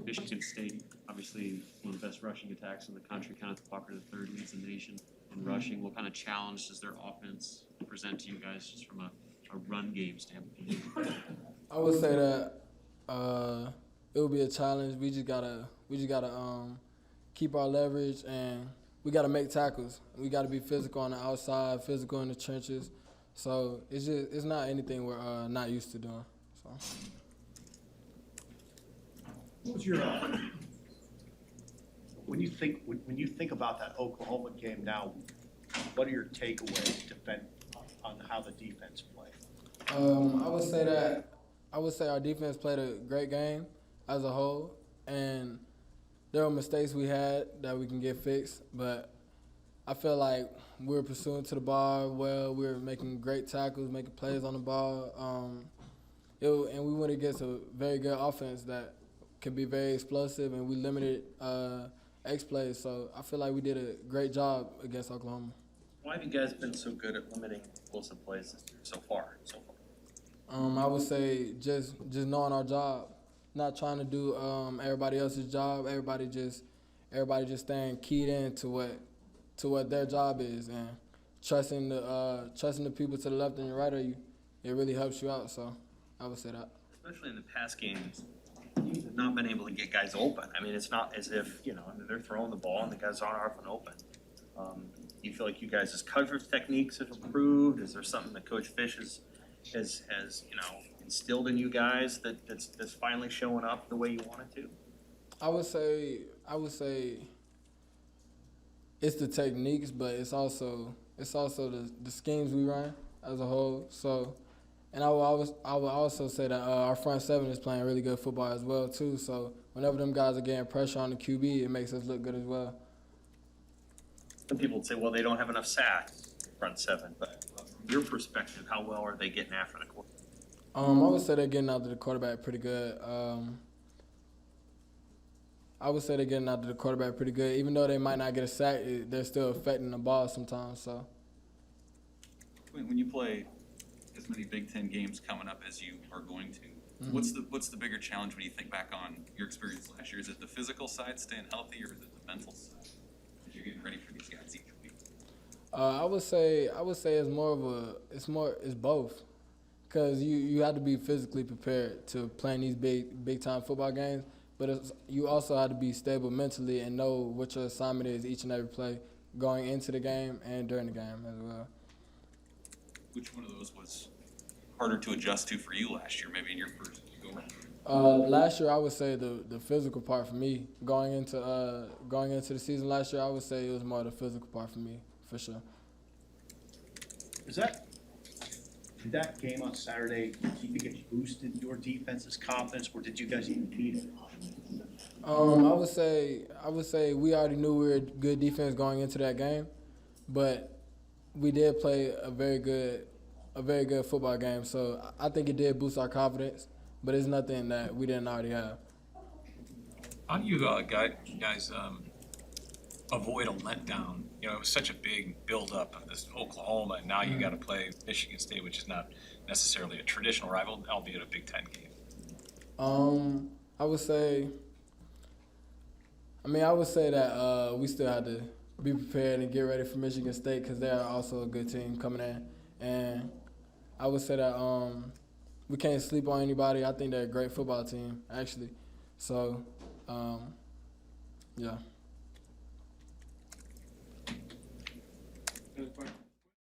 Michigan State, obviously one of the best rushing attacks in the country, kind of the third leads the nation in rushing. What kind of challenge does their offense present to you guys just from a run game standpoint? I would say that it would be a challenge. We just gotta keep our leverage, and we gotta make tackles. We gotta be physical on the outside, physical in the trenches. So it's not anything we're not used to doing. So. What was your when you think about that Oklahoma game now? What are your takeaways on how the defense played? I would say our defense played a great game as a whole, and there were mistakes we had that we can get fixed, but I feel like we were pursuing to the ball well. We were making great tackles, making plays on the ball, and we went against a very good offense that can be very explosive, and we limited X plays. So I feel like we did a great job against Oklahoma. Why have you guys been so good at limiting explosive plays so far? I would say just knowing our job, not trying to do everybody else's job. Everybody just staying keyed in to what their job is, and trusting the people to the left and the right of you. It really helps you out. So I would say that. Especially in the past games, you've not been able to get guys open. I mean, it's not as if they're throwing the ball and the guys aren't often open. Do you feel like you guys' coverage techniques have improved? Is there something that Coach Fish has instilled in you guys that's finally showing up the way you want it to? I would say it's the techniques, but it's also the schemes we run as a whole. So, and I would also say that our front seven is playing really good football as well too. So whenever them guys are getting pressure on the QB, it makes us look good as well. Some people would say, well, they don't have enough sacks, front seven, but from your perspective, how well are they getting after the quarterback? I would say they're getting after the quarterback pretty good. Even though they might not get a sack, they're still affecting the ball sometimes. So, when you play as many Big Ten games coming up as you are going to, what's the bigger challenge when you think back on your experience last year? Is it the physical side, staying healthy, or is it the mental side? As you're getting ready for these guys each week. I would say it's both, because you have to be physically prepared to play in these big time football games, but you also have to be stable mentally and know what your assignment is each and every play, going into the game and during the game as well. Which one of those was harder to adjust to for you last year, maybe in your first go-around? Last year, I would say the physical part for me. Going into the season last year, I would say it was more the physical part for me, for sure. Did that game on Saturday, do you think it boosted your defense's confidence, or did you guys even beat it? I would say we already knew we were a good defense going into that game, but we did play a very good football game. So I think it did boost our confidence, but it's nothing that we didn't already have. How do you guys avoid a letdown? It was such a big build-up of this Oklahoma, and now you got to play Michigan State, which is not necessarily a traditional rival, albeit a Big Ten game. I would say that we still had to be prepared and get ready for Michigan State, because they are also a good team coming in. And I would say that we can't sleep on anybody. I think they're a great football team, actually. So, yeah.